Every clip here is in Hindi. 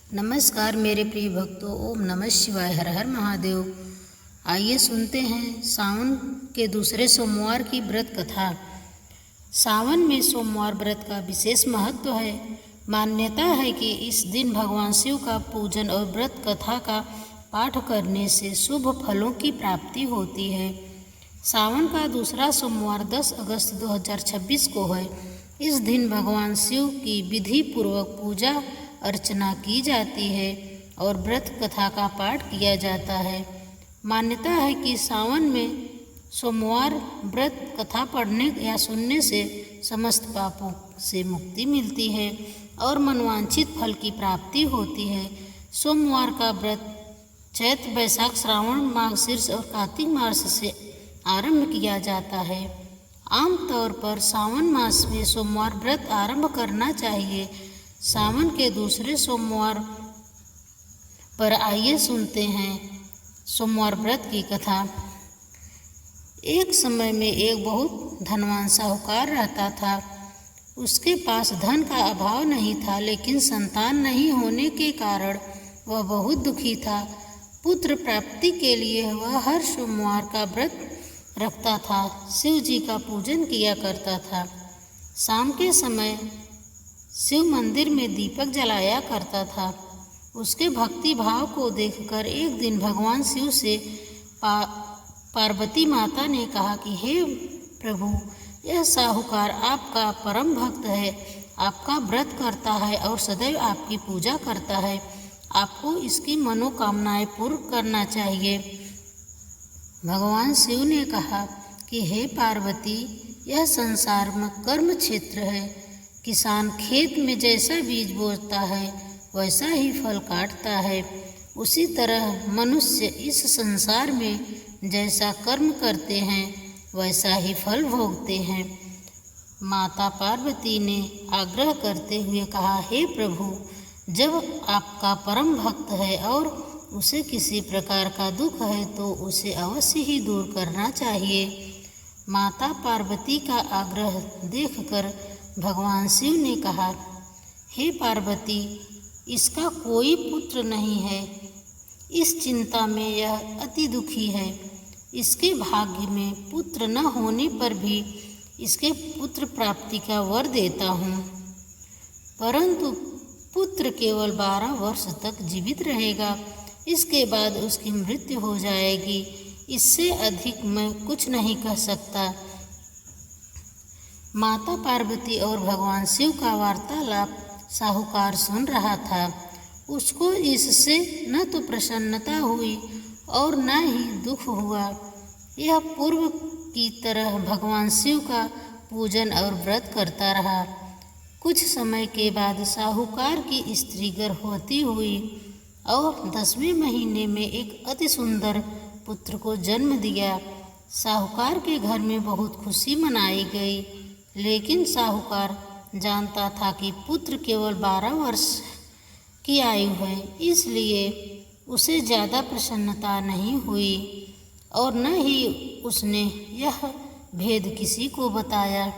नमस्कार मेरे प्रिय भक्तों, ओम नमः शिवाय, हर हर महादेव। आइए सुनते हैं सावन के दूसरे सोमवार की व्रत कथा। सावन में सोमवार व्रत का विशेष महत्व है। मान्यता है कि इस दिन भगवान शिव का पूजन और व्रत कथा का पाठ करने से शुभ फलों की प्राप्ति होती है। सावन का दूसरा सोमवार 10 अगस्त 2026 को है। इस दिन भगवान शिव की विधि पूर्वक पूजा अर्चना की जाती है और व्रत कथा का पाठ किया जाता है। मान्यता है कि सावन में सोमवार व्रत कथा पढ़ने या सुनने से समस्त पापों से मुक्ति मिलती है और मनवांछित फल की प्राप्ति होती है। सोमवार का व्रत चैत्र, बैसाख, श्रावण, माघशीर्ष और कार्तिक मास से आरंभ किया जाता है। आमतौर पर सावन मास में सोमवार व्रत आरंभ करना चाहिए। सावन के दूसरे सोमवार पर आइए सुनते हैं सोमवार व्रत की कथा। एक समय में एक बहुत धनवान साहूकार रहता था। उसके पास धन का अभाव नहीं था, लेकिन संतान नहीं होने के कारण वह बहुत दुखी था। पुत्र प्राप्ति के लिए वह हर सोमवार का व्रत रखता था, शिव जी का पूजन किया करता था। शाम के समय शिव मंदिर में दीपक जलाया करता था। उसके भक्ति भाव को देखकर एक दिन भगवान शिव से पार्वती माता ने कहा कि हे प्रभु, यह साहूकार आपका परम भक्त है, आपका व्रत करता है और सदैव आपकी पूजा करता है। आपको इसकी मनोकामनाएं पूर्ण करना चाहिए। भगवान शिव ने कहा कि हे पार्वती, यह संसार में कर्म क्षेत्र है। किसान खेत में जैसा बीज बोता है वैसा ही फल काटता है। उसी तरह मनुष्य इस संसार में जैसा कर्म करते हैं वैसा ही फल भोगते हैं। माता पार्वती ने आग्रह करते हुए कहा, हे प्रभु, जब आपका परम भक्त है और उसे किसी प्रकार का दुख है तो उसे अवश्य ही दूर करना चाहिए। माता पार्वती का आग्रह देखकर भगवान शिव ने कहा, हे पार्वती, इसका कोई पुत्र नहीं है। इस चिंता में यह अति दुखी है। इसके भाग्य में पुत्र न होने पर भी इसके पुत्र प्राप्ति का वर देता हूँ, परंतु पुत्र केवल 12 वर्ष तक जीवित रहेगा। इसके बाद उसकी मृत्यु हो जाएगी। इससे अधिक मैं कुछ नहीं कह सकता। माता पार्वती और भगवान शिव का वार्तालाप साहूकार सुन रहा था। उसको इससे न तो प्रसन्नता हुई और न ही दुख हुआ। यह पूर्व की तरह भगवान शिव का पूजन और व्रत करता रहा। कुछ समय के बाद साहूकार की स्त्री गर्भवती हुई और 10वें महीने में एक अति सुंदर पुत्र को जन्म दिया। साहूकार के घर में बहुत खुशी मनाई गई, लेकिन साहूकार जानता था कि पुत्र केवल 12 वर्ष की आयु है, इसलिए उसे ज़्यादा प्रसन्नता नहीं हुई और न ही उसने यह भेद किसी को बताया।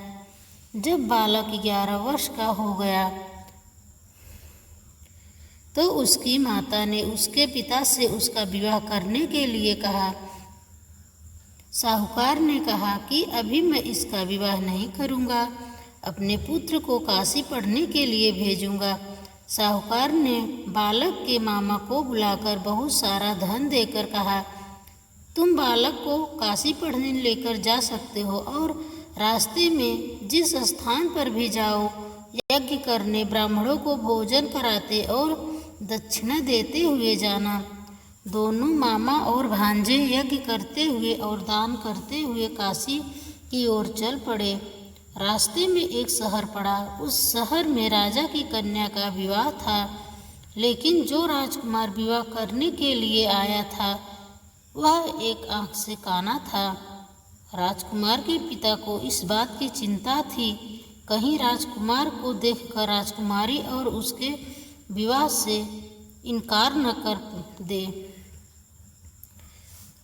जब बालक 11 वर्ष का हो गया तो उसकी माता ने उसके पिता से उसका विवाह करने के लिए कहा। साहूकार ने कहा कि अभी मैं इसका विवाह नहीं करूँगा, अपने पुत्र को काशी पढ़ने के लिए भेजूँगा। साहूकार ने बालक के मामा को बुलाकर बहुत सारा धन देकर कहा, तुम बालक को काशी पढ़ने लेकर जा सकते हो और रास्ते में जिस स्थान पर भी जाओ, यज्ञ करने, ब्राह्मणों को भोजन कराते और दक्षिणा देते हुए जाना। दोनों मामा और भांजे यज्ञ करते हुए और दान करते हुए काशी की ओर चल पड़े। रास्ते में एक शहर पड़ा। उस शहर में राजा की कन्या का विवाह था, लेकिन जो राजकुमार विवाह करने के लिए आया था वह एक आंख से काना था। राजकुमार के पिता को इस बात की चिंता थी, कहीं राजकुमार को देखकर राजकुमारी और उसके विवाह से इनकार न कर दे।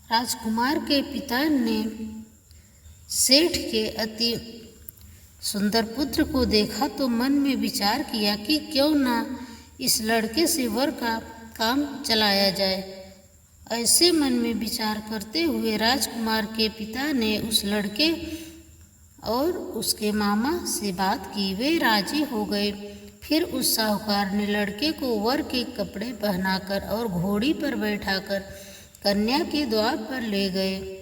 राजकुमार के पिता ने सेठ के अति सुंदर पुत्र को देखा तो मन में विचार किया कि क्यों ना इस लड़के से वर का काम चलाया जाए। ऐसे मन में विचार करते हुए राजकुमार के पिता ने उस लड़के और उसके मामा से बात की। वे राजी हो गए। फिर उस साहूकार ने लड़के को वर के कपड़े पहनाकर और घोड़ी पर बैठाकर कन्या के द्वार पर ले गए।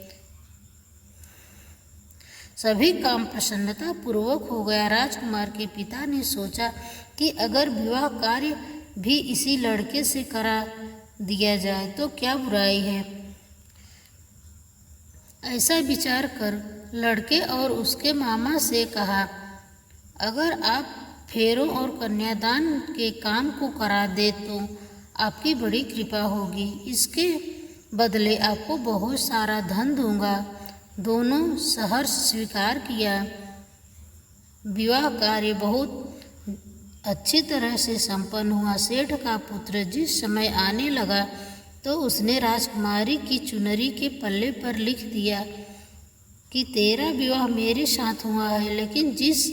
सभी काम प्रसन्नता पूर्वक हो गया। राजकुमार के पिता ने सोचा कि अगर विवाह कार्य भी इसी लड़के से करा दिया जाए तो क्या बुराई है। ऐसा विचार कर लड़के और उसके मामा से कहा, अगर आप फेरों और कन्यादान के काम को करा दे तो आपकी बड़ी कृपा होगी। इसके बदले आपको बहुत सारा धन दूंगा। दोनों सहर्ष स्वीकार किया। विवाह कार्य बहुत अच्छी तरह से संपन्न हुआ। सेठ का पुत्र जिस समय आने लगा तो उसने राजकुमारी की चुनरी के पल्ले पर लिख दिया कि तेरा विवाह मेरे साथ हुआ है, लेकिन जिस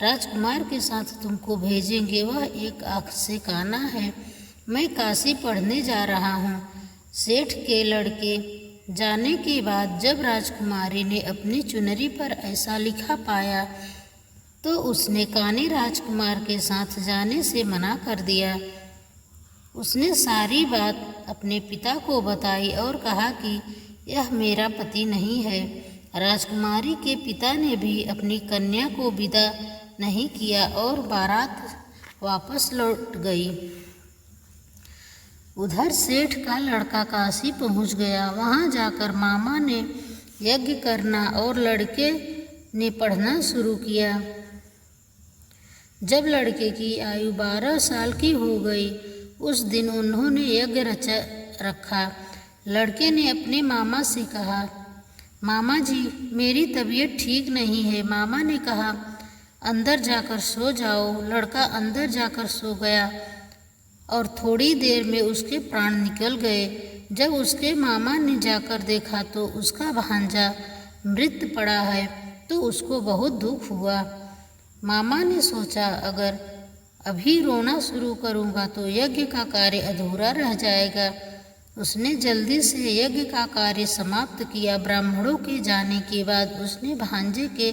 राजकुमार के साथ तुमको भेजेंगे वह एक आँख से काना है। मैं काशी पढ़ने जा रहा हूँ। सेठ के लड़के जाने के बाद जब राजकुमारी ने अपनी चुनरी पर ऐसा लिखा पाया तो उसने काने राजकुमार के साथ जाने से मना कर दिया। उसने सारी बात अपने पिता को बताई और कहा कि यह मेरा पति नहीं है। राजकुमारी के पिता ने भी अपनी कन्या को विदा नहीं किया और बारात वापस लौट गई। उधर सेठ का लड़का काशी पहुंच गया। वहां जाकर मामा ने यज्ञ करना और लड़के ने पढ़ना शुरू किया। जब लड़के की आयु 12 साल की हो गई उस दिन उन्होंने यज्ञ रखा। लड़के ने अपने मामा से कहा, मामा जी मेरी तबीयत ठीक नहीं है। मामा ने कहा, अंदर जाकर सो जाओ। लड़का अंदर जाकर सो गया और थोड़ी देर में उसके प्राण निकल गए। जब उसके मामा ने जाकर देखा तो उसका भांजा मृत पड़ा है तो उसको बहुत दुख हुआ। मामा ने सोचा, अगर अभी रोना शुरू करूँगा तो यज्ञ का कार्य अधूरा रह जाएगा। उसने जल्दी से यज्ञ का कार्य समाप्त किया। ब्राह्मणों के जाने के बाद उसने भांजे के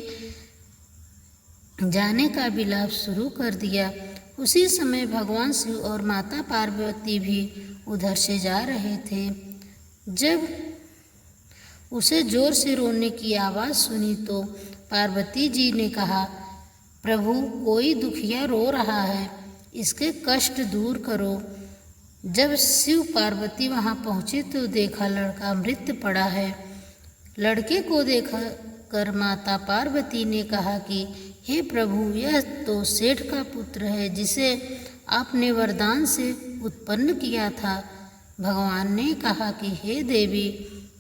जाने का विलाप शुरू कर दिया। उसी समय भगवान शिव और माता पार्वती भी उधर से जा रहे थे। जब उसे जोर से रोने की आवाज़ सुनी तो पार्वती जी ने कहा, प्रभु कोई दुखिया रो रहा है, इसके कष्ट दूर करो। जब शिव पार्वती वहां पहुंचे तो देखा लड़का मृत पड़ा है। लड़के को देखकर माता पार्वती ने कहा कि हे प्रभु, यह तो सेठ का पुत्र है जिसे आपने वरदान से उत्पन्न किया था। भगवान ने कहा कि हे देवी,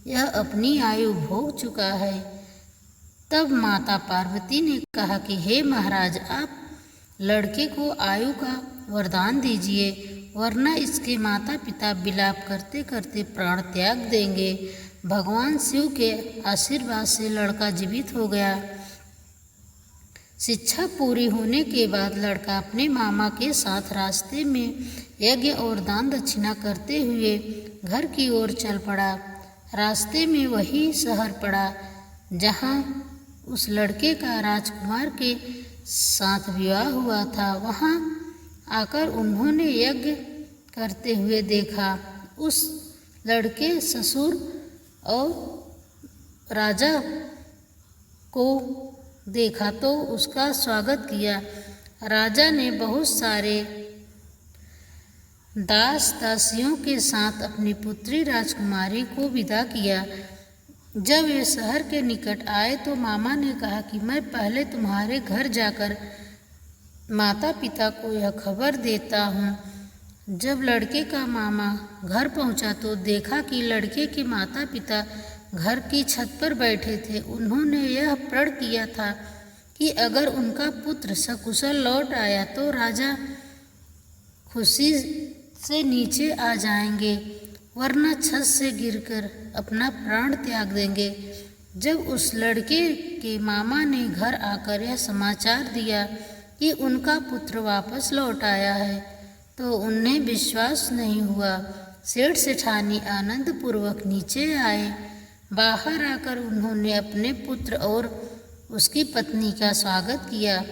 यह अपनी आयु भोग चुका है। तब माता पार्वती ने कहा कि हे महाराज, आप लड़के को आयु का वरदान दीजिए, वरना इसके माता पिता विलाप करते करते प्राण त्याग देंगे। भगवान शिव के आशीर्वाद से लड़का जीवित हो गया। शिक्षा पूरी होने के बाद लड़का अपने मामा के साथ रास्ते में यज्ञ और दान दक्षिणा करते हुए घर की ओर चल पड़ा। रास्ते में वही शहर पड़ा जहाँ उस लड़के का राजकुमार के साथ विवाह हुआ था। वहाँ आकर उन्होंने यज्ञ करते हुए देखा। उस लड़के ससुर और राजा को देखा तो उसका स्वागत किया। राजा ने बहुत सारे दास दासियों के साथ अपनी पुत्री राजकुमारी को विदा किया। जब वे शहर के निकट आए तो मामा ने कहा कि मैं पहले तुम्हारे घर जाकर माता पिता को यह खबर देता हूँ। जब लड़के का मामा घर पहुँचा तो देखा कि लड़के के माता पिता घर की छत पर बैठे थे। उन्होंने यह प्रण किया था कि अगर उनका पुत्र सकुशल लौट आया तो राजा खुशी से नीचे आ जाएंगे, वरना छत से गिरकर अपना प्राण त्याग देंगे। जब उस लड़के के मामा ने घर आकर यह समाचार दिया कि उनका पुत्र वापस लौट आया है तो उन्हें विश्वास नहीं हुआ। सेठ सेठानी आनंदपूर्वक नीचे आए। बाहर आकर उन्होंने अपने पुत्र और उसकी पत्नी का स्वागत किया।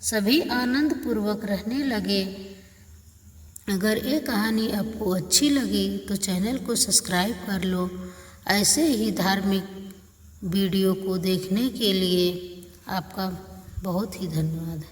सभी आनंदपूर्वक रहने लगे। अगर ये कहानी आपको अच्छी लगी तो चैनल को सब्सक्राइब कर लो। ऐसे ही धार्मिक वीडियो को देखने के लिए आपका बहुत ही धन्यवाद।